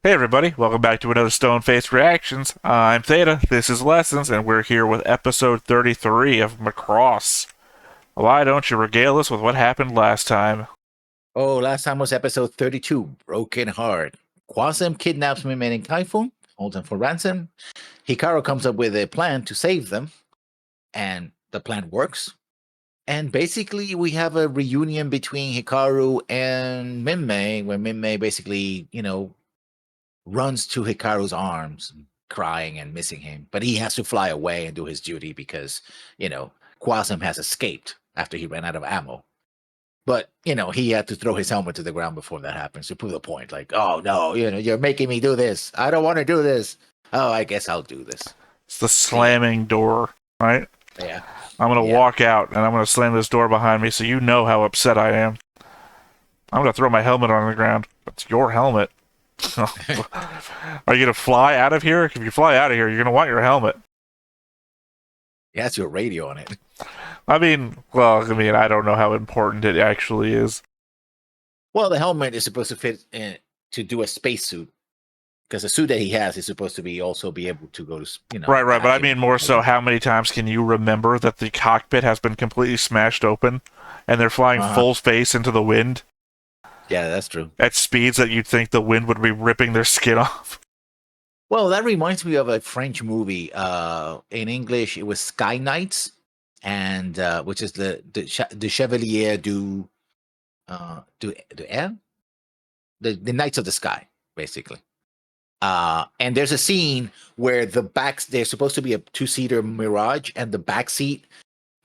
Hey everybody, welcome back to another Stone Face Reactions. I'm Theta, this is Lessons, and we're here with episode 33 of Macross. Why don't you regale us with what happened last time? Oh, last time was episode 32, Broken Heart. Quasem kidnaps Mimen and Typhoon, holds them for ransom. Hikaru comes up with a plan to save them, and the plan works. And basically, we have a reunion between Hikaru and Minmay, where Minmay basically, runs to Hikaru's arms, crying and missing him. But he has to fly away and do his duty because, Quasem has escaped after he ran out of ammo. But he had to throw his helmet to the ground before that happens to prove the point. Like, oh no, you're making me do this. I don't want to do this. Oh, I guess I'll do this. It's the slamming door, right? Yeah. I'm gonna walk out and I'm gonna slam this door behind me so you know how upset I am. I'm gonna throw my helmet on the ground. That's your helmet. Are you gonna fly out of here? If you fly out of here, you're gonna want your helmet. It has your radio on it. I don't know how important it actually is. Well, the helmet is supposed to fit in to do a spacesuit because the suit that he has is supposed to be able to go to Right. But I mean more so, how many times can you remember that the cockpit has been completely smashed open, and they're flying full face into the wind? Yeah, that's true. At speeds that you'd think the wind would be ripping their skin off. Well, that reminds me of a French movie. In English, it was Sky Knights, and which is the Chevalier du Air, the Knights of the Sky, basically. And there's a scene where there's supposed to be a two-seater Mirage, and the back seat,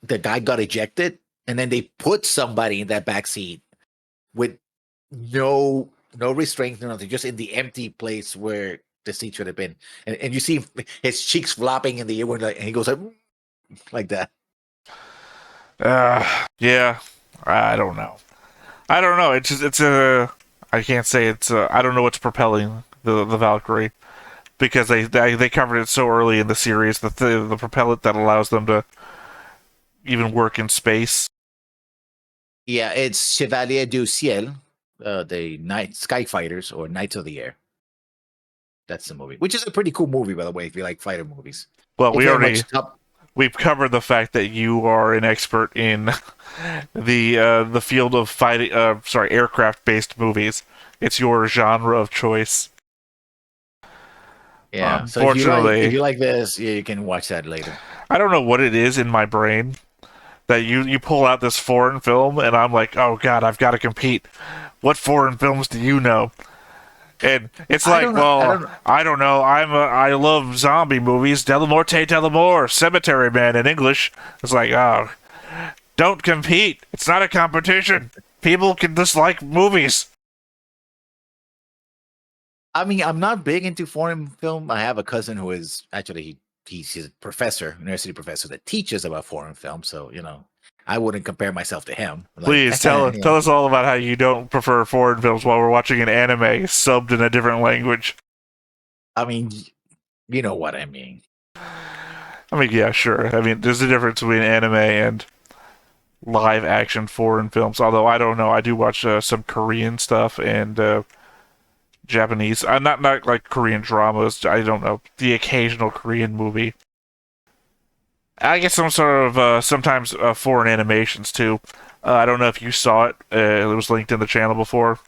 the guy got ejected, and then they put somebody in that back seat with no restraint, nothing, just in the empty place where the seat should have been, and you see his cheeks flopping in the air, and he goes like that. Yeah, I don't know. I can't say I don't know what's propelling the Valkyrie, because they covered it so early in the series, the propellant that allows them to even work in space. Yeah, it's Chevalier du Ciel, the Sky Fighters, or Knights of the Air. That's the movie, which is a pretty cool movie, by the way, if you like fighter movies. Well, we've covered the fact that you are an expert in the field of fighting, aircraft-based movies. It's your genre of choice. Yeah. So if you like this, yeah, you can watch that later. I don't know what it is in my brain that you pull out this foreign film, and I'm like, oh god, I've got to compete. What foreign films do you know? And it's like, I don't know. I love zombie movies. De la Morte, De la Mort, Cemetery Man in English. It's like, oh, don't compete. It's not a competition. People can dislike movies. I mean, I'm not big into foreign film. I have a cousin who is actually he's a professor, university professor that teaches about foreign film. So I wouldn't compare myself to him. Please tell us all about how you don't prefer foreign films while we're watching an anime subbed in a different language. I mean, you know what I mean. I mean, yeah, sure. I mean, there's a difference between anime and live action foreign films. Although I don't know, I do watch some Korean stuff and Japanese. Not like Korean dramas. I don't know, the occasional Korean movie. I guess some sort of sometimes foreign animations too. I don't know if you saw it. It was linked in the channel before.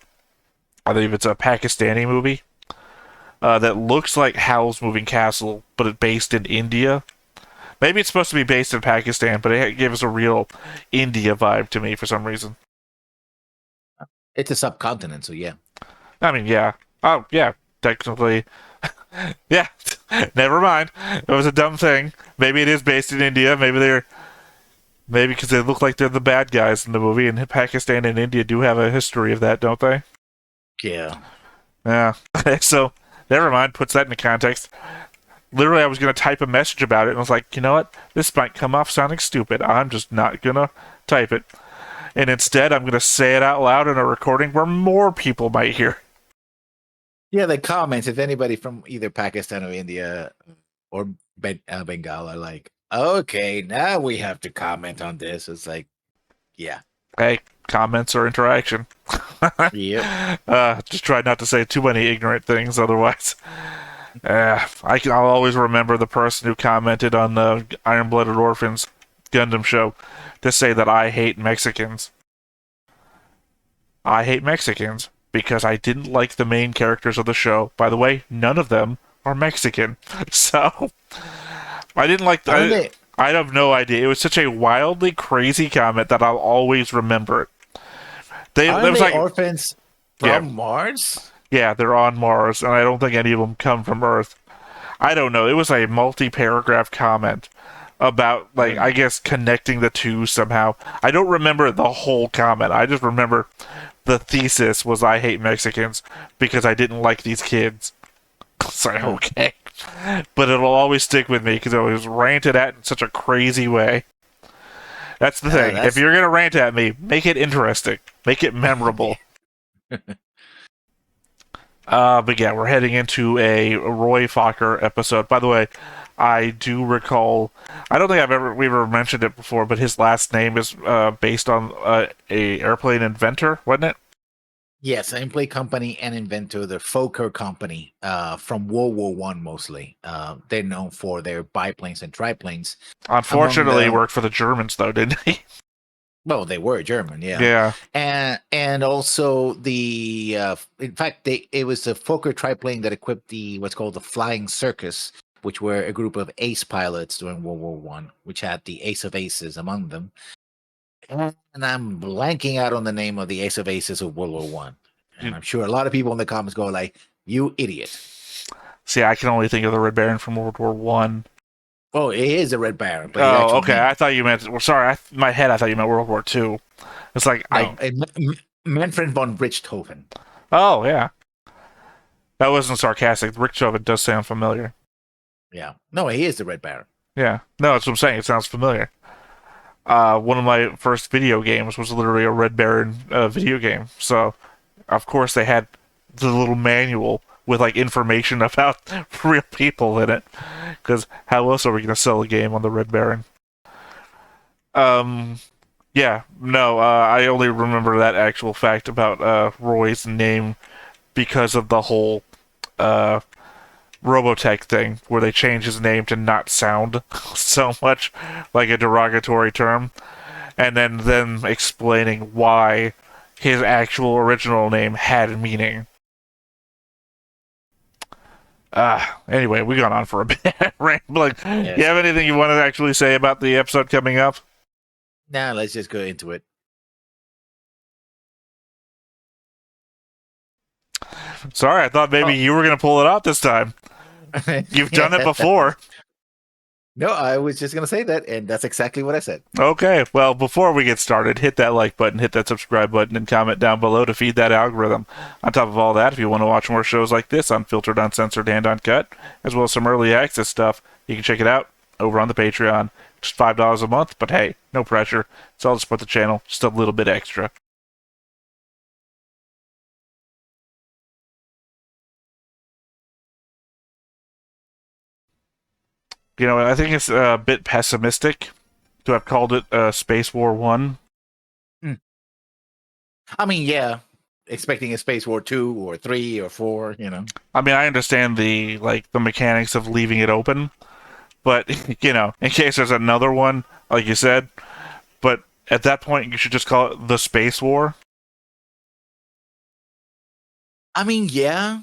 I believe it's a Pakistani movie that looks like Howl's Moving Castle, but it's based in India. Maybe it's supposed to be based in Pakistan, but it gave us a real India vibe to me for some reason. It's a subcontinent, so yeah. I mean, yeah. Oh, yeah. Technically, yeah. Never mind. It was a dumb thing. Maybe it is based in India. Maybe because they look like they're the bad guys in the movie, and Pakistan and India do have a history of that, don't they? Yeah. Yeah. So, never mind. Puts that into context. Literally, I was going to type a message about it, and I was like, you know what? This might come off sounding stupid. I'm just not going to type it. And instead, I'm going to say it out loud in a recording where more people might hear. Yeah, the comments, if anybody from either Pakistan or India or Bengal are like, okay, now we have to comment on this. It's like, yeah. Hey, comments or interaction. Yep. Just try not to say too many ignorant things, otherwise. I'll always remember the person who commented on the Iron Blooded Orphans Gundam show to say that I hate Mexicans. I hate Mexicans because I didn't like the main characters of the show. By the way, none of them are Mexican. So, I didn't like Aren't the. they I have no idea. It was such a wildly crazy comment that I'll always remember it. There aren't was they like, orphans yeah, from Mars? yeah, they're on Mars, and I don't think any of them come from Earth. I don't know. It was a multi-paragraph comment about, like, I guess connecting the two somehow. I don't remember the whole comment. I just remember the thesis was I hate Mexicans because I didn't like these kids. It's like, okay. But it'll always stick with me because it was ranted at in such a crazy way. That's the thing. If you're going to rant at me, make it interesting. Make it memorable. But yeah, we're heading into a Roy Fokker episode. By the way, I do recall. I don't think we've ever mentioned it before, but his last name is based on a airplane inventor, wasn't it? Yes, Aimplay Company and inventor, the Fokker Company, from World War One mostly. They're known for their biplanes and triplanes. Unfortunately, he worked for the Germans, though, didn't he? Well, they were German, yeah. Yeah. And also the in fact it was the Fokker triplane that equipped the what's called the Flying Circus, which were a group of ace pilots during World War One, which had the Ace of Aces among them. And I'm blanking out on the name of the Ace of Aces of World War One. And I'm sure a lot of people in the comments go like, "You idiot." See, I can only think of the Red Baron from World War One. Oh, it is the Red Baron. But Oh, okay. I thought you meant. Well, sorry. In my head, I thought you meant World War Two. It's like no, Manfred von Richthofen. Oh yeah, that wasn't sarcastic. Richthofen does sound familiar. Yeah. No, he is the Red Baron. Yeah. No, that's what I'm saying. It sounds familiar. One of my first video games was literally a Red Baron video game. So, of course, they had the little manual with like information about real people in it. Because how else are we going to sell a game on the Red Baron? Yeah, no, I only remember that actual fact about Roy's name because of the whole Robotech thing, where they changed his name to not sound so much like a derogatory term, and then them explaining why his actual original name had meaning. Anyway, we gone on for a bit. Rambling. Yes. You have anything you want to actually say about the episode coming up? Nah, let's just go into it. Sorry, I thought maybe you were going to pull it out this time. You've done it before. No, I was just going to say that, and that's exactly what I said. Okay, well, before we get started, hit that like button, hit that subscribe button, and comment down below to feed that algorithm. On top of all that, if you want to watch more shows like this, unfiltered, uncensored, and uncut, as well as some early access stuff, you can check it out over on the Patreon. Just $5 a month, but hey, no pressure. It's all to support the channel, just a little bit extra. You know, I think it's a bit pessimistic to have called it Space War 1. I mean, yeah, expecting a Space War 2 or 3 or 4, you know. I mean, I understand the mechanics of leaving it open, but, you know, in case there's another one, like you said, but at that point, you should just call it the Space War. I mean, yeah,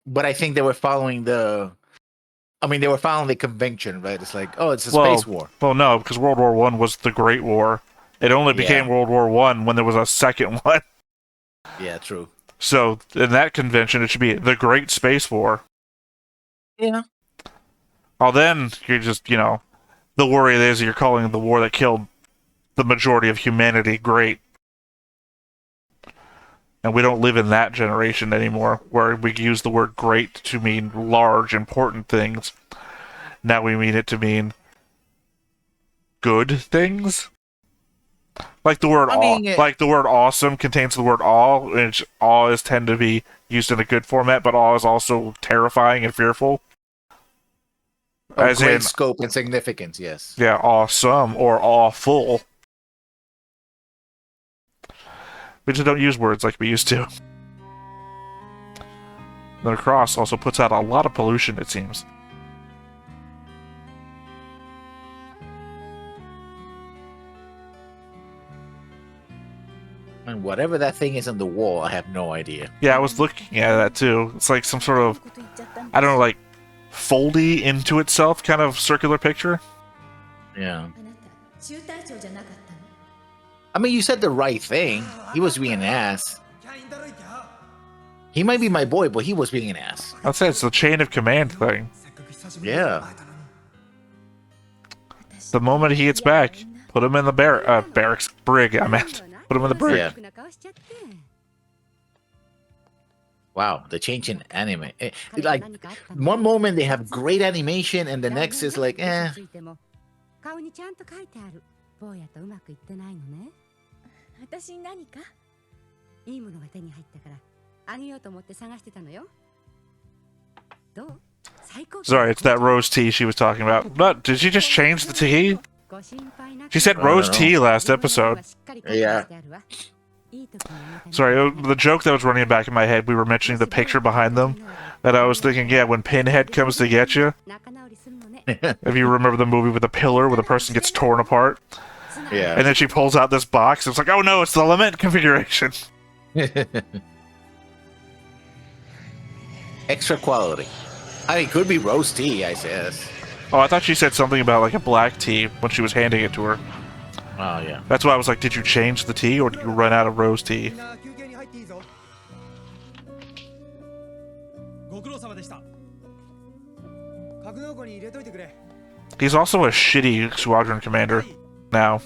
but I think they were following the convention, right? It's like, oh, it's a space war. Well, no, because World War One was the Great War. It only became World War One when there was a second one. Yeah, true. So in that convention, it should be the Great Space War. Yeah. Well, then you're just, you know, the worry is you're calling the war that killed the majority of humanity great. And we don't live in that generation anymore, where we use the word great to mean large, important things. Now we mean it to mean good things. Like the word like the word awesome contains the word awe, which awe is tend to be used in a good format, but awe is also terrifying and fearful. As great in scope and significance, yes. Yeah, awesome or awful. We just don't use words like we used to. The Macross also puts out a lot of pollution, it seems. And whatever that thing is on the wall, I have no idea. Yeah, I was looking at that too. It's like some sort of, I don't know, like foldy into itself kind of circular picture. Yeah. I mean, you said the right thing. He was being an ass. He might be my boy, but he was being an ass. I'd say it's the chain of command thing. Yeah. The moment he gets back, put him in the barracks brig. I meant put him in the brig. Yeah. Wow, the change in anime. Like, one moment they have great animation, and the next is like, eh. 顔にちゃんと書いてある。坊やとうまくいってないのね。私に何か？いいものが手に入ったからあげようと思って探してたのよ。どう？最高。Sorry, it's that rose tea she was talking about. But did she just change the tea? She said rose tea last episode. Yeah. Sorry, the joke that was running back in my head, we were mentioning the picture behind them, and I was thinking, yeah, when Pinhead comes to get you, if you remember the movie with the pillar where the person gets torn apart, Yeah. and then she pulls out this box, it's like, oh no, it's the lament configuration. Extra quality. I mean, it could be rose tea, I guess. Oh, I thought she said something about like a black tea when she was handing it to her. Oh, yeah. That's why I was like, did you change the tea or did you run out of rose tea? He's also a shitty squadron commander now.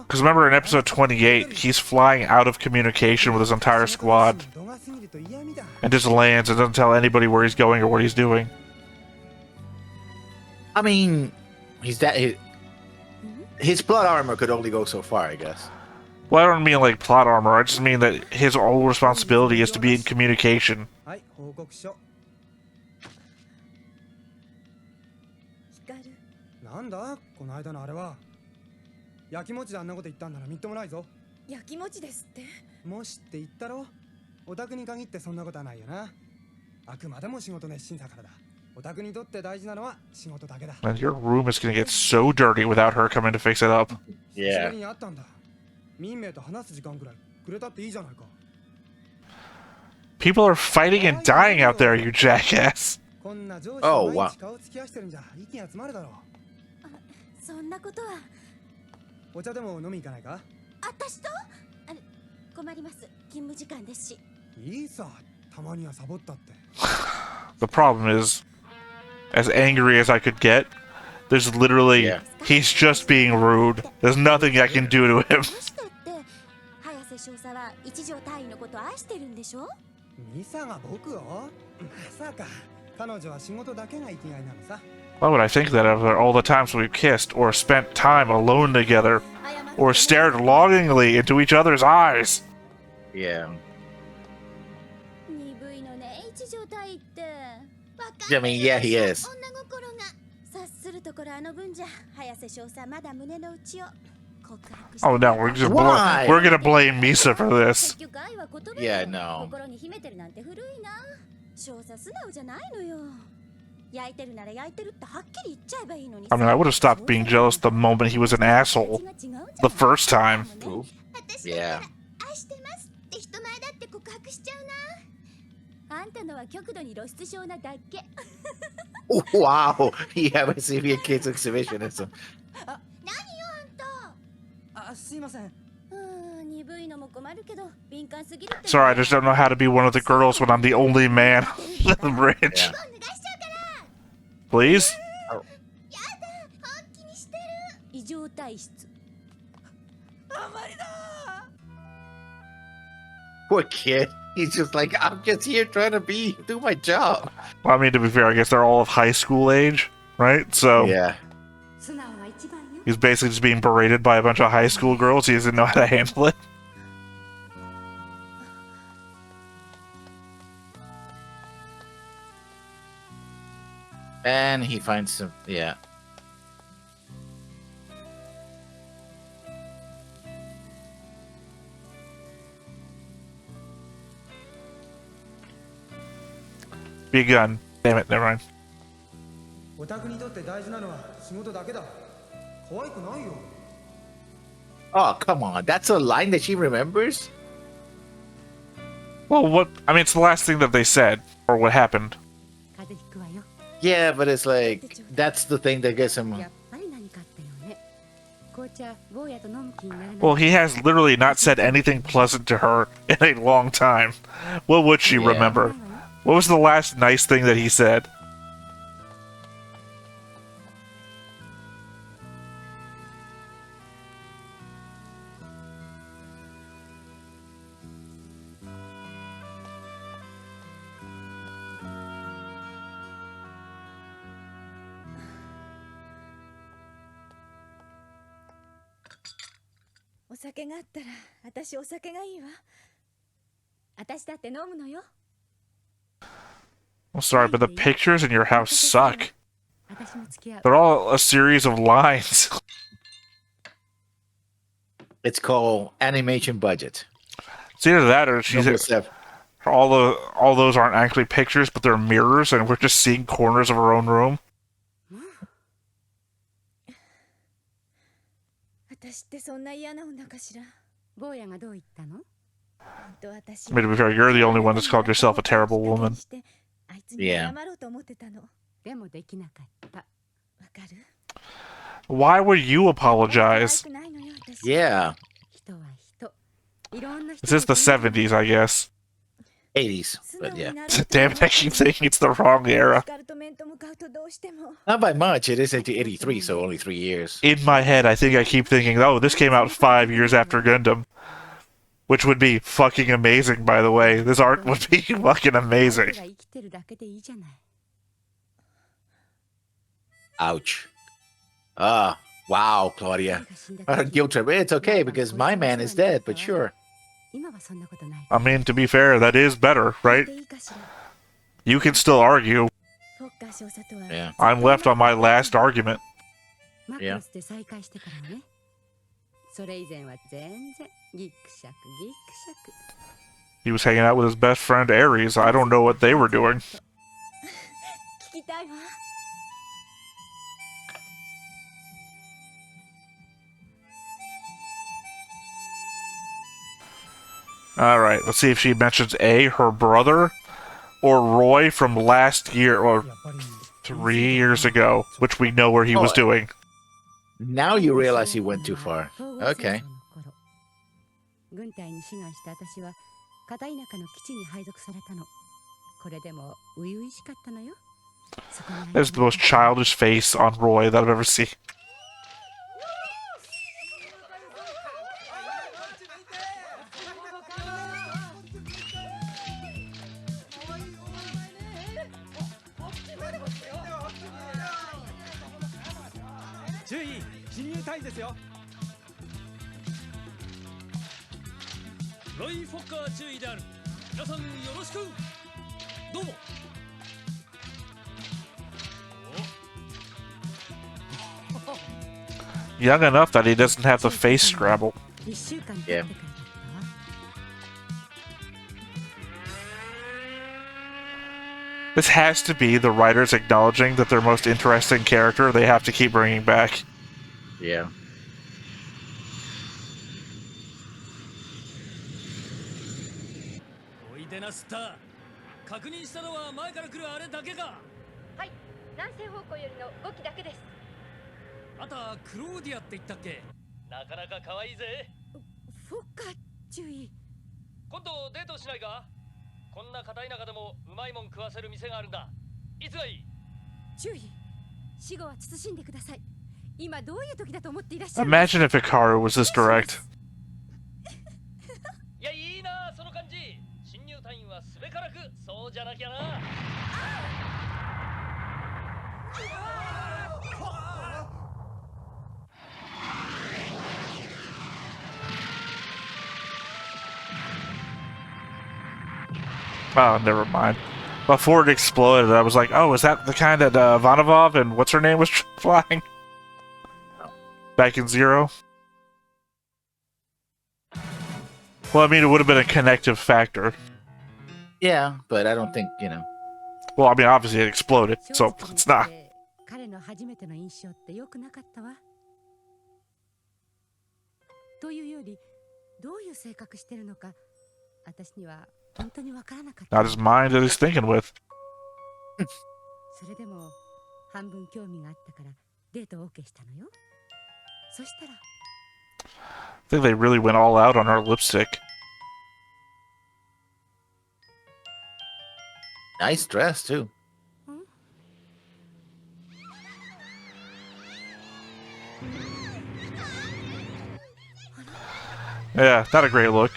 Because remember in episode 28, he's flying out of communication with his entire squad and just lands and doesn't tell anybody where he's going or what he's doing. I mean, his plot armor could only go so far, I guess. Well, I don't mean like plot armor, I just mean that his whole responsibility is to be in communication. なんだこの間のあれはやきもちであんなこと言ったんならみっともないぞやきもちですってもしって言ったろオタクに限ってそんなことはないよなあくまでも仕事熱心だからだオタクにとって大事なのは仕事だけだ And your room is gonna get so dirty without her coming to fix it up. Yeah. にあったんだ民名と話す時間くらいくれたっていいじゃないか People are fighting and dying out there, you jackass. こんな上司 Oh, と wow. 毎日顔つき合わせてるんじゃ意見集まるだろうそんなことはお茶でも飲み行かないか私と困ります勤務時間ですしいいさたまにはサボったって The problem is, as angry as I could get, there's literally, Yeah. he's just being rude. There's nothing I can do to him. どうしてって早瀬少佐は一条隊員のことを愛してるんでしょミサが僕をまさか彼女は仕事だけが生きがいなのさ Why would I think that after all the times we've kissed, or spent time alone together, or stared longingly into each other's eyes? Yeah. 鈍いのね一条隊員って I mean, yeah, he is. 女心が察するところあの分じゃ早瀬少佐まだ胸の内を告白して Oh no, we're just Why? we're gonna blame Misa for this. 結局愛は言葉 Yeah, no. 心に秘めてるなんて古いな少佐素直じゃないのよ焼いてるなら焼いてるってはっきり言っちゃえばいいのに I mean, I would have stopped being jealous the moment he was an asshole. The first time. Ooh. 私 Yeah. 愛してますって人前だって告白しちゃうなあんたのは極度に露出症なだけ Wow. Yeah, I see a kid's exhibitionism. 何よあんたあすいません鈍いのも困るけど敏感すぎるって Sorry, I just don't know how to be one of the girls when I'm the only man on the bridge. Yeah. 脱がしちゃうから Please? やだ本気にしてる異常体質あまりだ Poor kid. He's just like, I'm just here trying to do my job. Well, I mean, to be fair, I guess they're all of high school age, right? So Yeah. 素直が一番よ he's basically just being berated by a bunch of high school girls. He doesn't know how to handle it. And he finds some, yeah. begun. Damn it, never mind. オタクにとって大事なのは仕事だけだ。可愛くないよ。 Oh, come on. That's a line that she remembers? Well, what? I mean, it's the last thing that they said, or what happened. 風邪ひくわよ。 Yeah, but it's like, that's the thing that gets him. やっぱり何かあったよね。紅茶、坊やと飲む気にならない。 Well, he has literally not said anything pleasant to her in a long time. What would she Yeah. remember? What was the last nice thing that he said? I'm sorry, but the pictures in your house suck. They're all a series of lines. It's called animation budget. It's either that or she's Number 7. all those aren't actually pictures, but they're mirrors, and we're just seeing corners of our own room. I mean, to be fair, you're the only one that's called yourself a terrible woman. Yeah. Why would you apologize? Yeah. This is the 70s, I guess. 80s. But yeah. Damn it, I keep thinking it's the wrong era. Not by much. It is into 83, so only 3 years. In my head, I think I keep thinking, oh, this came out 5 years after Gundam. Which would be fucking amazing, by the way. This art would be fucking amazing. Ouch. Ah, wow, Claudia. Guilt trip. It's okay because my man is dead, but sure. I mean, to be fair, that is better, right? You can still argue. Yeah. I'm left on my last argument. Yeah. He was hanging out with his best friend Ares. I don't know what they were doing. Alright, let's see if she mentions A, her brother, or Roy from last year, or 3 years ago, which we know where he was doing. Now you realize he went too far. Okay. That's the most childish face on Roy that I've ever seen. Young enough that he doesn't have the face scrabble. Yeah. This has to be the writers acknowledging that their most interesting character they have to keep bringing back. Yeah. Imagine if Hikaru was this direct. Oh, never mind. Before it exploded, I was like, oh, is that the kind that Ivanovov and what's her name was flying? Back in Zero? Well, I mean, it would have been a connective factor. Yeah, but I don't think, you know. Well, I mean, obviously it exploded, so it's not. 彼の初めての印象って良くなかったわ。というより、どういう性格してるのか、私には本当にわからなかった。Not his mind that he's thinking with. それでも半分興味があったからデートを OK したのよ。そしたら I think they really went all out on her lipstick. Nice dress, too. Yeah, not a great look.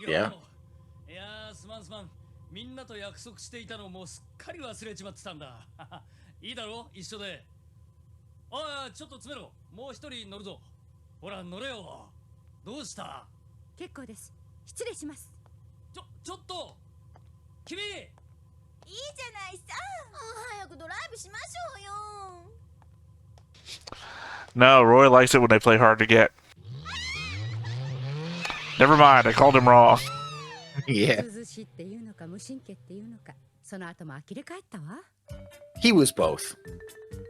Yeah. いやー、すまんすまん。みんなと約束していたのもうすっかり忘れちまってたんだ。いいだろ、一緒で。おい、ちょっと詰めろ。もう一人乗るぞ。ほら、乗れよ。どうした？結構です。失礼します。ちょっと君！いいじゃないさ。早くドライブしましょうよ。No, Roy likes it when they play hard to get. Never mind, I called him wrong. Yeah. 涼しいっていうのか無神経っていうのか、その後も呆れ返ったわ。He was both.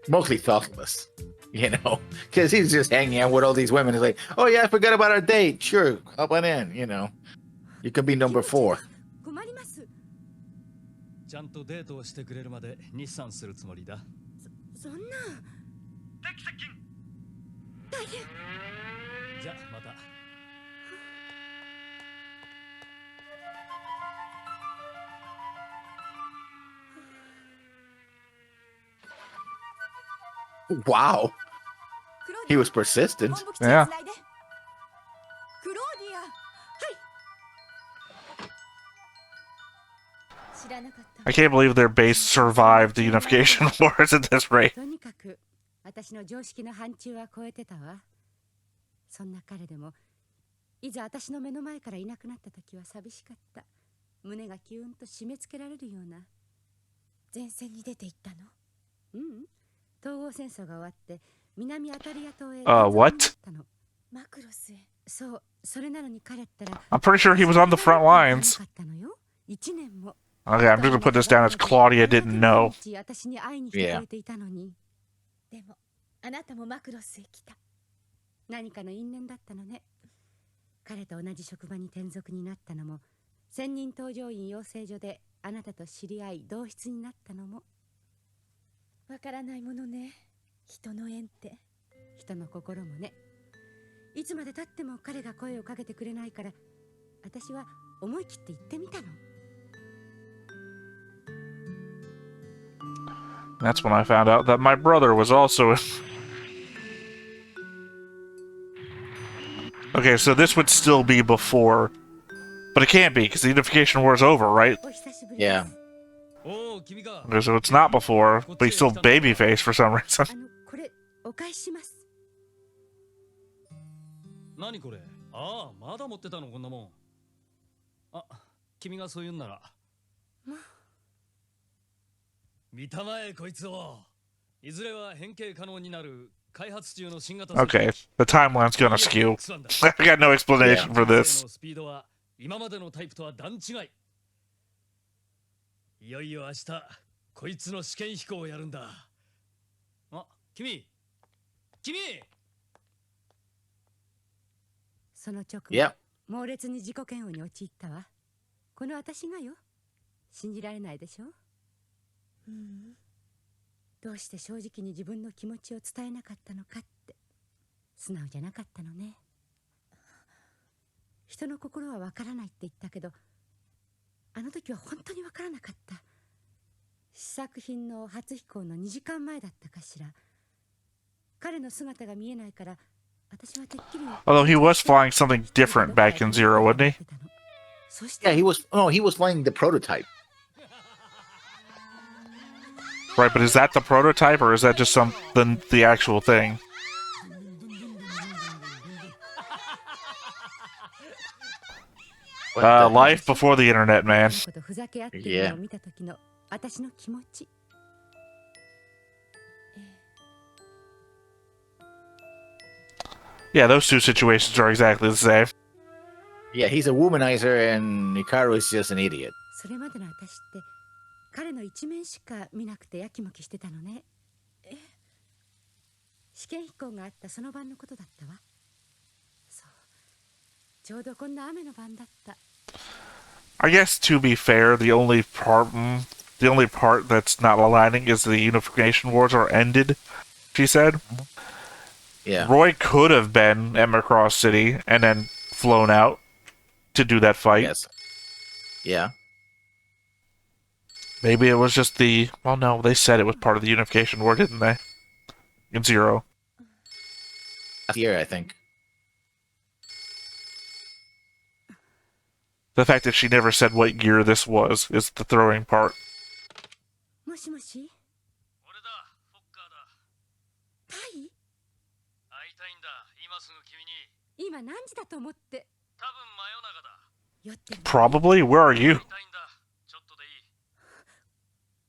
Mostly thoughtless, you know, because he's just hanging out with all these women. He's like, oh, yeah, I forgot about our date. Sure, hop on in, you know. You can be number 4. 困ります。ちゃんとデートをしてくれるまで日産するつもりだ。そんな。敵接近。大変。じゃ、また。Wow. He was persistent. Yeah. I can't believe their base survived the unification wars at this rate. とにかく私の常識の範疇は超えてたわ。そんな彼でもいざ私の目の前からいなくなった時は寂しかった。胸がキューンと締め付けられるような。前線に出て行ったの？うん。統合戦争が終わって南アタリア島へ。What? マクロスへ。そう、それなのに彼ったら。I'm pretty sure he was on the front lines. 1年も。Okay, I'm just gonna put this down as Claudia didn't know. 私に会いに来てくれていたのに。でもあなたもマクロスへ来た。何かの因縁だったのね。彼と同じ職場に転属になったのも、専任搭乗員養成所であなたと知り合い同室になったのも。わからないものね。人の縁って。人の心もね。いつまで経っても彼が声をかけてくれないから、私は思い切って言ってみたの。That's when I found out that my brother was also in... Okay, so this would still be before... But it can't be, because the unification war is over, right? Yeah. Okay, so it's not before, but he's still babyface for some reason. 何これ？ああ、まだ持ってたのこんなもん。あ、君がそう言うんなら。見たまえこいつを。いずれは変形可能になる開発中の新型。Okay, the timeline's gonna skew. I got no explanation for this. スピードは今までのタイプとは段違い。いよいよ明日こいつの試験飛行をやるんだ。あ、君。その直後、Yep. 猛烈に自己嫌悪に陥ったわ。この私がよ。信じられないでしょ。どうして正直に自分の気持ちを伝えなかったのかって。素直じゃなかったのね。人の心はわからないって言ったけど、あの時は本当にわからなかった。試作品の初飛行の2時間前だったかしら。彼の姿が見えないから、私はてっきり。Although he was flying something different back in Zero, wasn't he? Yeah, he was flying the prototype. Right, but is that the prototype, or is that just the actual thing? Life before the internet, man. Yeah. Yeah, those two situations are exactly the same. Yeah, he's a womanizer and Hikaru is just an idiot. それまでの私って彼の一面しか見なくてやきもきしてたのね。試験飛行があったその晩のことだったわ。そう、ちょうどこんな雨の晩だった。I guess to be fair, the only part that's not aligning is the unification wars are ended. She said. Yeah. Roy could have been at Macross City and then flown out to do that fight. Yes. Yeah. Maybe it was just the... Well, no, they said it was part of the unification war, didn't they? In Zero. Here, I think. The fact that she never said what year this was is the throwing part. もしもし、俺だ、フォッカーだ。タイ？会いたいんだ、今すぐ君に。今何時だと思って。多分真夜中だ。酔ってるの？ Probably? Where are you? 会いたいんだ、ちょっとでいい。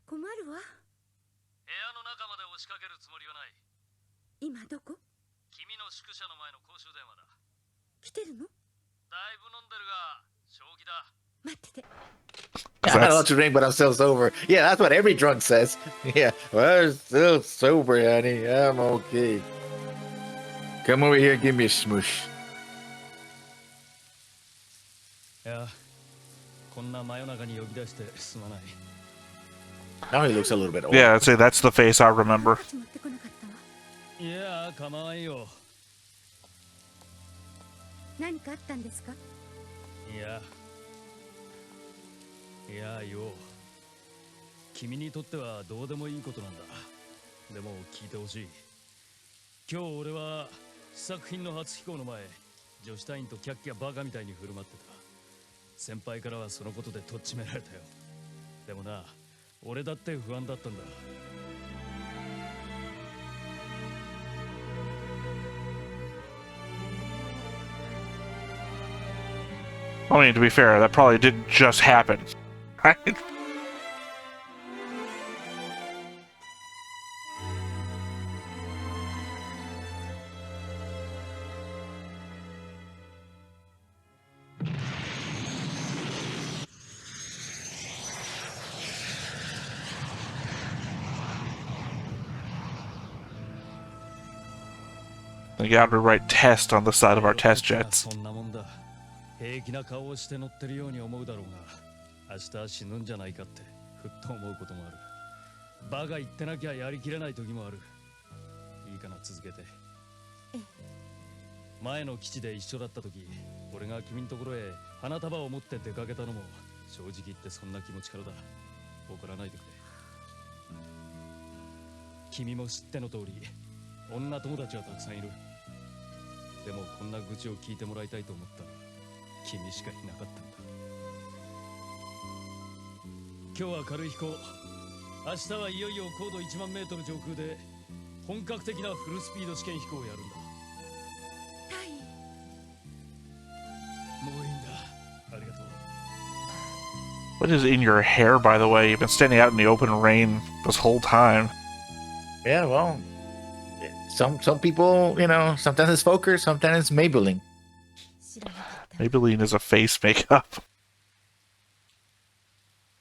困るわ。部屋の中まで押しかけるつもりはない。今どこ？君の宿舎の前の公衆電話だ。来てるの？だいぶ飲んでるが、正気だ。待ってて。Yeah, I'm not allowed to drink, but I'm still sober. Yeah, that's what every drunk says. Yeah, well, I'm still sober, honey. I'm okay. Come over here and give me a smoosh. いや、こんな真夜中に呼び出してすまない。Now he looks a little bit old. Yeah, I'd say that's the face I remember. 持ってこなかったわ。いや、構わんよ。何かあったんですか？いやよ。君にとってはどうでもいいことなんだ。でも聞いてほしい。今日俺は試作品の初飛行の前、女子隊員とキャッキャバカみたいに振る舞ってた。先輩からはそのことでとっちめられたよ。でもな、俺だって不安だったんだ。I mean, to be fair, that probably didn't just happen. Right? They got to write test on the side of our test jets. そんなもんだ。平気な顔をして乗ってるように思うだろうが、明日死ぬんじゃないかってふっと思うこともある。バカ言ってなきゃやりきれない時もある。いいかな、続けて。前の基地で一緒だった時、俺が君のところへ花束を持って出かけたのも正直言ってそんな気持ちからだ。怒らないでくれ。君も知っての通り、女友達はたくさんいる。でもこんな愚痴を聞いてもらいたいと思ったら君しかいなかったんだ。今日は軽い飛行。明日はいよいよ高度1万メートル上空で本格的なフルスピード試験飛行をやるんだ。タイ。もういいんだ。ありがとう。What is in your hair, by the way? You've been standing out in the open rain this whole time. Yeah, well, some people, you know, sometimes it's Fokker, sometimes it's Maybelline. 知らなかった。 Maybelline is a face makeup.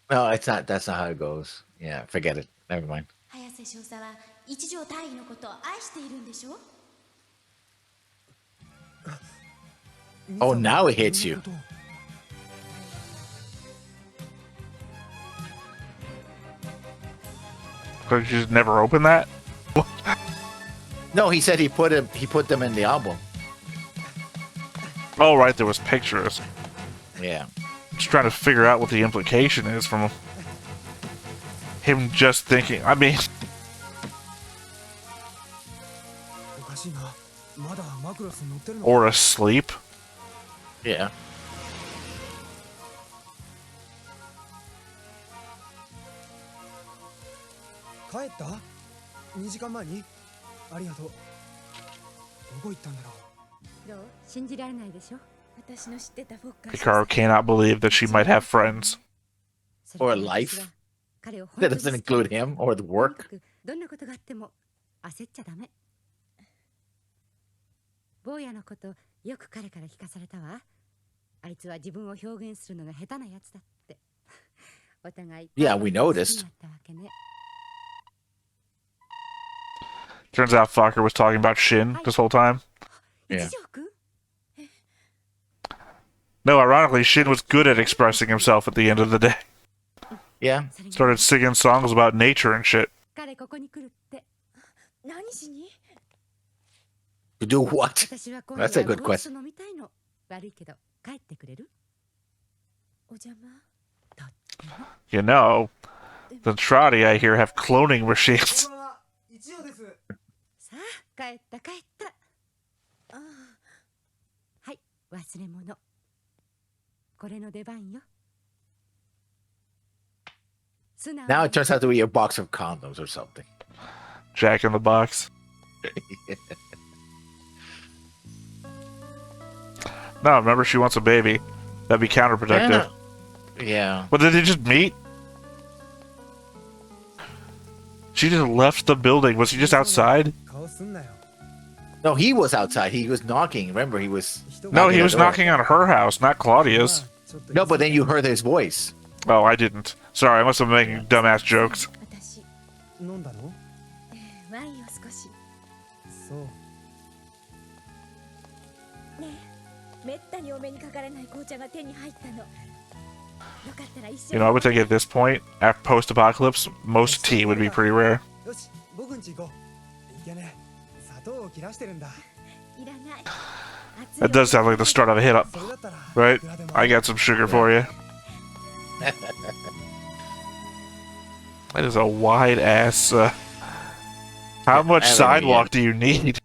No, it's not. That's not how it goes. Yeah, forget it. Never mind. 早瀬少佐は一条大尉のことを愛しているんでしょ？ Oh, now it hits you. Could you just never open that? No, he said he put them in the album. Oh, right, there was pictures. Yeah. Just trying to figure out what the implication is from him just thinking. I mean, おかしいな。まだマクロスに乗ってるの？ or asleep. Yeah. 帰った？ 2 時間前に？ありがとう。どこ行ったんだろう？どう？信じられないでしょ？私の知ってたフォッカー Hikaru cannot believe that she might have friends. それから Or life. 私は彼を That 本当に doesn't 好き。 include him or the とにか work. くどんなことがあっても焦っちゃダメ。坊やのことよく彼から聞かされたわ。あいつは自分を表現するのが下手なやつだって。Yeah, we noticed. Turns out Fokker was talking about Shin this whole time. Yeah. No, ironically, Shin was good at expressing himself at the end of the day. Yeah. Started singing songs about nature and shit. To do what? That's a good question. You know, the Trotty, I hear, have cloning machines. 一応です。さあ、帰った帰った。はい、忘れ物。これの出番よ。Now it turns out to be a box of condoms or something. Jack in the Box. No, remember she wants a baby. That'd be counterproductive. Yeah. But did they just meet? She just left the building. Was he just outside? No, he was outside. He was knocking. Remember, he was... No, he was knocking on her house, not Claudia's. No, but then you heard his voice. Oh, I didn't. Sorry, I must have been making dumbass jokes. 飲んだの？ワインを少し。そう。ねえ、めったにお目にかかれない紅茶が手に入ったの。よかったら一緒に。You know, I would think at this point, after post-apocalypse, most tea would be pretty rare. よし、僕んち行こう。いけね。砂糖を切らしてるんだ。いらない。 That does sound like the start of a hit-up, right? I got some sugar for you. That is a wide-ass... how much sidewalk do you need?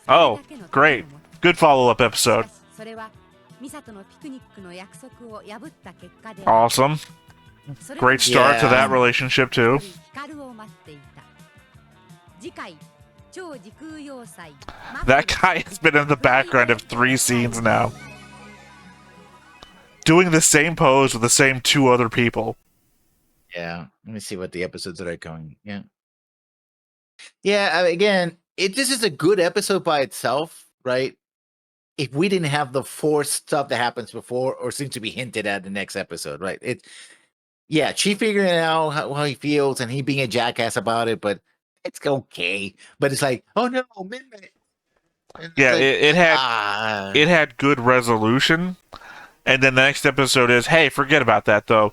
Oh, great. Good follow-up episode. Awesome. Great start to that relationship, too. That guy has been in the background of 3 scenes now. Doing the same pose with the same 2 other people. Yeah. Let me see what the episodes that are going. Yeah. Yeah, again, this is a good episode by itself, right? If we didn't have the forced stuff that happens before or seems to be hinted at the next episode, right? Yeah, she figuring out how he feels and he being a jackass about it, but it's okay. But it's like, oh no, midnight. Yeah, like, it had good resolution, and then the next episode is, hey, forget about that though,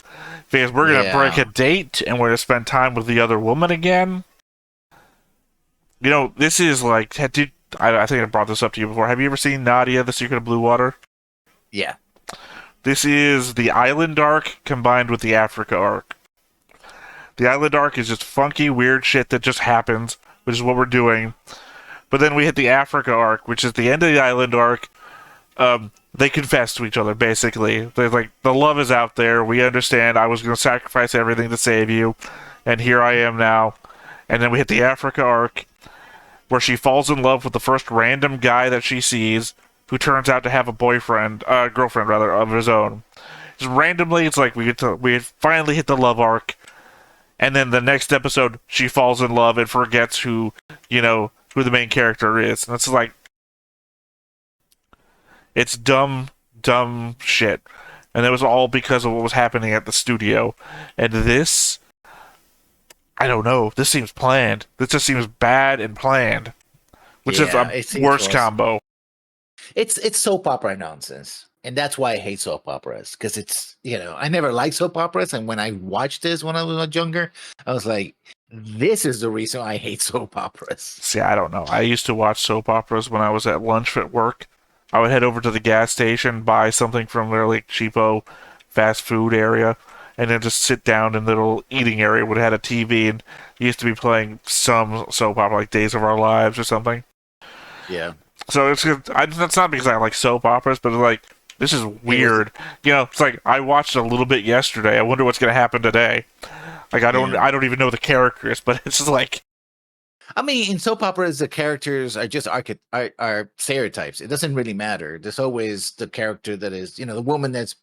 because we're gonna break a date and we're gonna spend time with the other woman again. You know, this is like, I think I brought this up to you before. Have you ever seen Nadia, The Secret of Blue Water? Yeah. This is the Island arc combined with the Africa arc. The Island arc is just funky, weird shit that just happens, which is what we're doing. But then we hit the Africa arc, which is the end of the Island arc. They confess to each other, basically. They're like, the love is out there. We understand. I was going to sacrifice everything to save you. And here I am now. And then we hit the Africa arc, where she falls in love with the first random guy that she sees, who turns out to have a girlfriend of his own. Just randomly, it's like we finally hit the love arc, and then the next episode, she falls in love and forgets who the main character is. And it's like, it's dumb shit. And it was all because of what was happening at the studio. And this, I don't know. This seems planned. This just seems bad and planned, which is a worse combo. It's soap opera nonsense, and that's why I hate soap operas, because it's, I never liked soap operas, and when I watched this when I was much younger, I was like, this is the reason I hate soap operas. See, I don't know. I used to watch soap operas when I was at lunch at work. I would head over to the gas station, buy something from their like cheapo fast food area, and then just sit down in the little eating area where it had a TV, and it used to be playing some soap opera, like Days of Our Lives or something. Yeah. So it's good. That's not because I like soap operas, but like, this is weird. It's like, I watched a little bit yesterday. I wonder what's going to happen today. Like, I don't even know the characters, but it's just like... I mean, in soap operas, the characters are just are stereotypes. It doesn't really matter. There's always the character that is, the woman that's,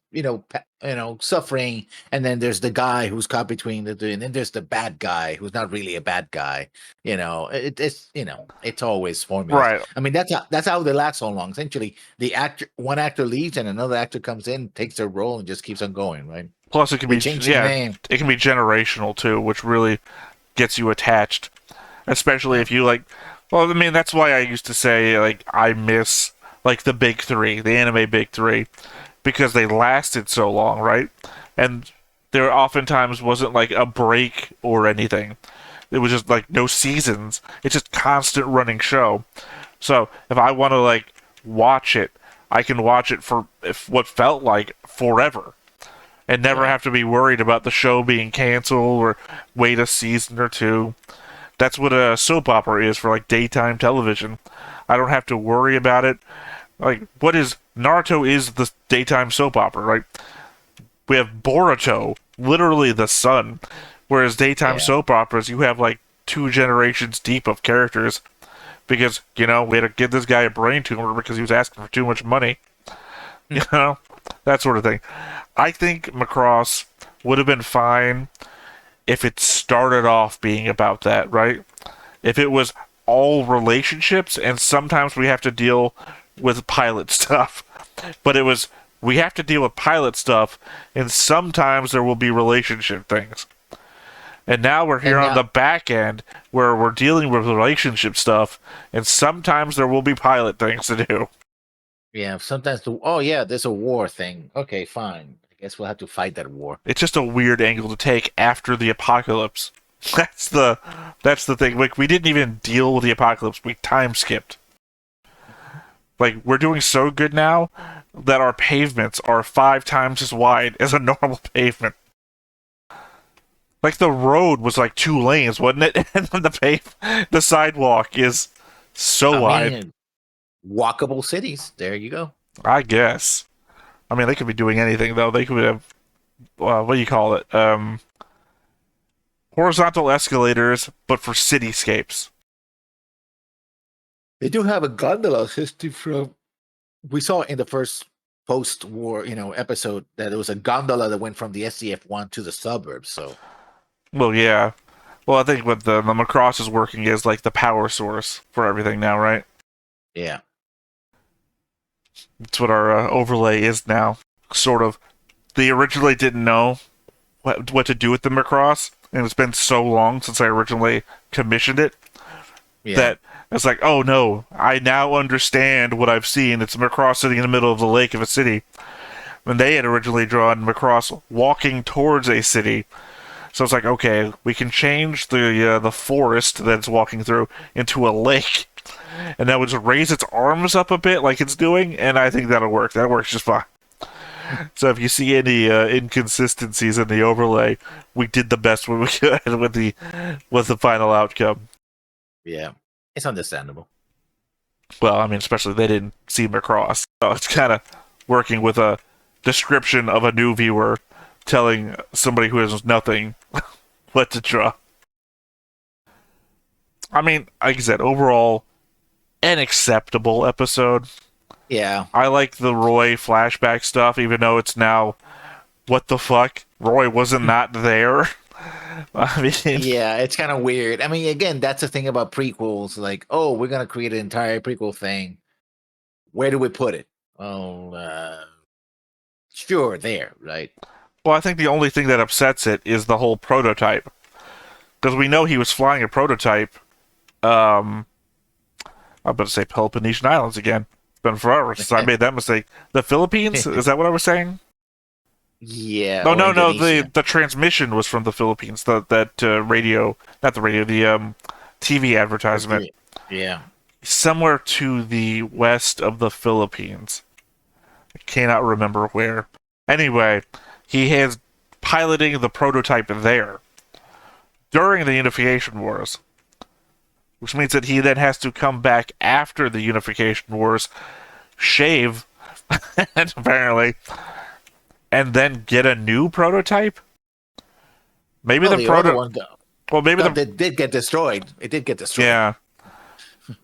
suffering, and then there's the guy who's caught between the two, and then there's the bad guy who's not really a bad guy. It's always formulas. Right. I mean, that's how they last so long. Essentially, one actor leaves and another actor comes in, takes their role, and just keeps on going. Right. Plus, it can They be change the name. it can be generational too, which really gets you attached. Especially if you like. Well, I mean, that's why I used to say like I miss like the big three, the anime big three, because they lasted so long, right? And there oftentimes wasn't like a break or anything. It was just like no seasons. It's just constant running show. So if I want to like watch it, I can watch it for what felt like forever, and never have to be worried about the show being canceled or wait a season or two. That's what a soap opera is for like daytime television. I don't have to worry about it. Like, what is Naruto is the daytime soap opera, right? We have Boruto, literally the sun. Whereas daytime soap operas, you have like 2 generations deep of characters. Because, we had to give this guy a brain tumor because he was asking for too much money. That sort of thing. I think Macross would have been fine if it started off being about that, right? If it was all relationships, and sometimes we have to deal with pilot stuff, but it was, we have to deal with pilot stuff, and sometimes there will be relationship things. And now we're here on the back end, where we're dealing with relationship stuff, and sometimes there will be pilot things to do. Yeah, sometimes there's a war thing. Okay, fine. I guess we'll have to fight that war. It's just a weird angle to take after the apocalypse. That's the thing. Like, we didn't even deal with the apocalypse. We time skipped. Like, we're doing so good now that our pavements are 5 times as wide as a normal pavement. Like, the road was like 2 lanes, wasn't it? And then the sidewalk is so wide. Walkable cities. There you go. I guess. I mean, they could be doing anything, though. They could have, what do you call it? Horizontal escalators, but for cityscapes. They do have a gondola system we saw in the first post-war, episode that there was a gondola that went from the SCF-1 to the suburbs, so. Well, yeah. Well, I think what the Macross is working is like the power source for everything now, right? Yeah. That's what our overlay is now. Sort of. They originally didn't know what to do with the Macross, and it's been so long since I originally commissioned it that it's like, oh no, I now understand what I've seen. It's a Macross sitting in the middle of the lake of a city. When they had originally drawn Macross walking towards a city. So it's like, okay, we can change the forest that it's walking through into a lake. And that would just raise its arms up a bit like it's doing, and I think that'll work. That works just fine. So if you see any inconsistencies in the overlay, we did the best we could with the final outcome. Yeah, it's understandable. Well, I mean, especially they didn't see Macross, so it's kind of working with a description of a new viewer telling somebody who has nothing what to draw. I mean, like I said, overall, an acceptable episode. Yeah. I like the Roy flashback stuff, even though it's now, what the fuck? Roy wasn't not there. I mean, yeah, it's kind of weird. I mean, again, that's the thing about prequels. Like, oh, we're going to create an entire prequel thing. Where do we put it? Oh, sure, there, right? Well, I think the only thing that upsets it is the whole prototype. Because we know he was flying a prototype. I'm about to say Peloponnesian Islands again. It's been forever since I made that mistake. The Philippines? Is that what I was saying? Yeah. No. The transmission was from the Philippines. That radio, not the radio, the TV advertisement. Yeah. Somewhere to the west of the Philippines. I cannot remember where. Anyway, he is piloting the prototype there during the Unification Wars. Which means that he then has to come back after the Unification Wars, shave, apparently, and then get a new prototype? Maybe the prototype... Well, maybe It did get destroyed. It did get destroyed. Yeah.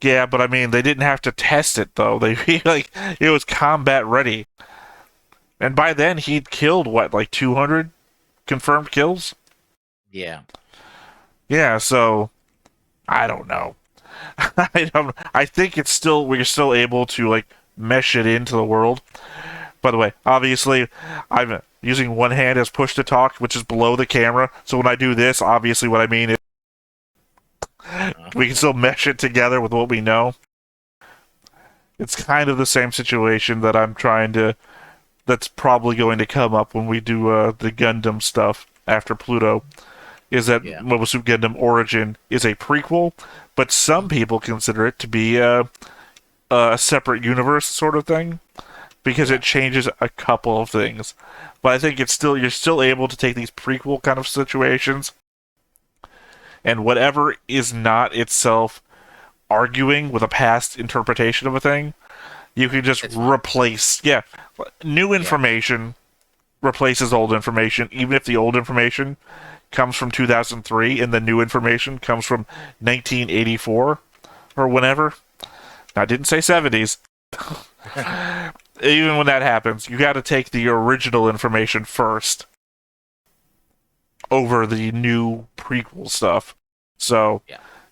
Yeah, but I mean, they didn't have to test it though. They it was combat ready, and by then he'd killed what, like 200 confirmed kills. Yeah. Yeah, so I don't know. I think we're still able to like mesh it into the world. By the way, obviously, I'm using one hand as push to talk, which is below the camera. So when I do this, obviously, what I mean is we can still mesh it together with what we know. It's kind of the same situation that that's probably going to come up when we do the Gundam stuff after Pluto, is that Mobile Suit Gundam Origin is a prequel, but some people consider it to be a separate universe sort of thing, because it changes a couple of things. But I think you're still able to take these prequel kind of situations, and whatever is not itself arguing with a past interpretation of a thing, you can just replace. New information replaces old information, even if the old information comes from 2003 and the new information comes from 1984 or whenever. Now, I didn't say 70s. Even when that happens, you got to take the original information first over the new prequel stuff. So,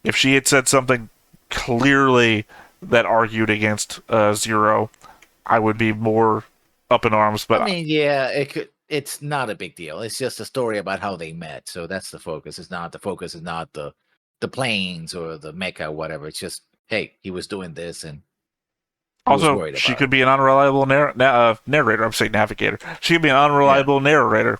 if she had said something clearly that argued against Zero, I would be more up in arms. But I mean, it's not a big deal. It's just a story about how they met. So that's the focus. The focus is not the planes or the mecha or whatever. It's just, hey, he was doing this, and also she could be an unreliable narrator. I'm saying navigator. She could be an unreliable narrator.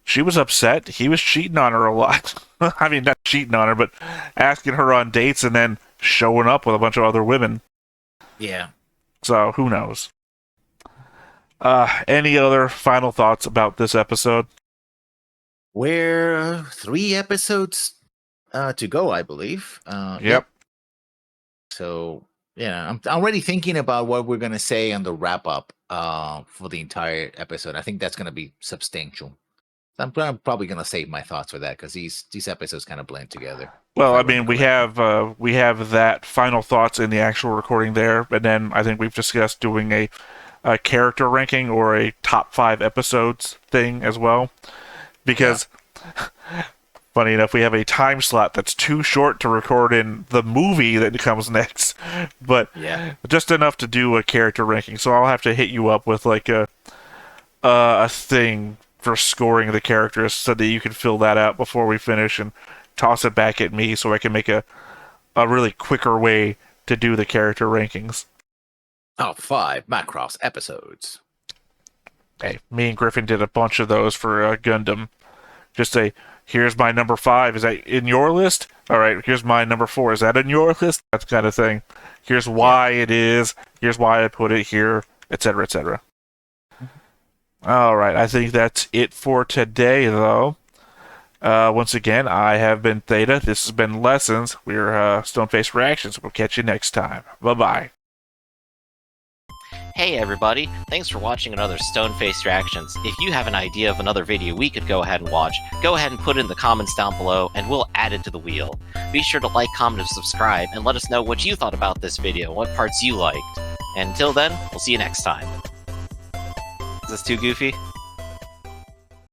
She was upset. He was cheating on her a lot. I mean, not cheating on her, but asking her on dates and then showing up with a bunch of other women. Yeah. So who knows? Any other final thoughts about this episode? We're 3 episodes to go, I believe. Yep. So, I'm already thinking about what we're going to say on the wrap-up for the entire episode. I think that's going to be substantial. I'm probably going to save my thoughts for that, because these episodes kind of blend together. Well, I mean, we have that final thoughts in the actual recording there, and then I think we've discussed doing a character ranking or a top 5 episodes thing as well, because funny enough, we have a time slot that's too short to record in the movie that comes next, but just enough to do a character ranking. So I'll have to hit you up with like a thing for scoring the characters so that you can fill that out before we finish and toss it back at me so I can make a really quicker way to do the character rankings. Top 5 Macross episodes. Hey, me and Griffin did a bunch of those for Gundam. Just say, here's my number 5. Is that in your list? All right, here's my number 4. Is that in your list? That kind of thing. Here's why it is. Here's why I put it here, etc., etc. All right, I think that's it for today, though. Once again, I have been Theta. This has been Lessons. We're Stoneface Reactions. We'll catch you next time. Bye-bye. Hey everybody, thanks for watching another Stoneface Reactions. If you have an idea of another video we could go ahead and watch, go ahead and put it in the comments down below and we'll add it to the wheel. Be sure to like, comment, and subscribe, and let us know what you thought about this video, what parts you liked. And until then, we'll see you next time. Is this too goofy?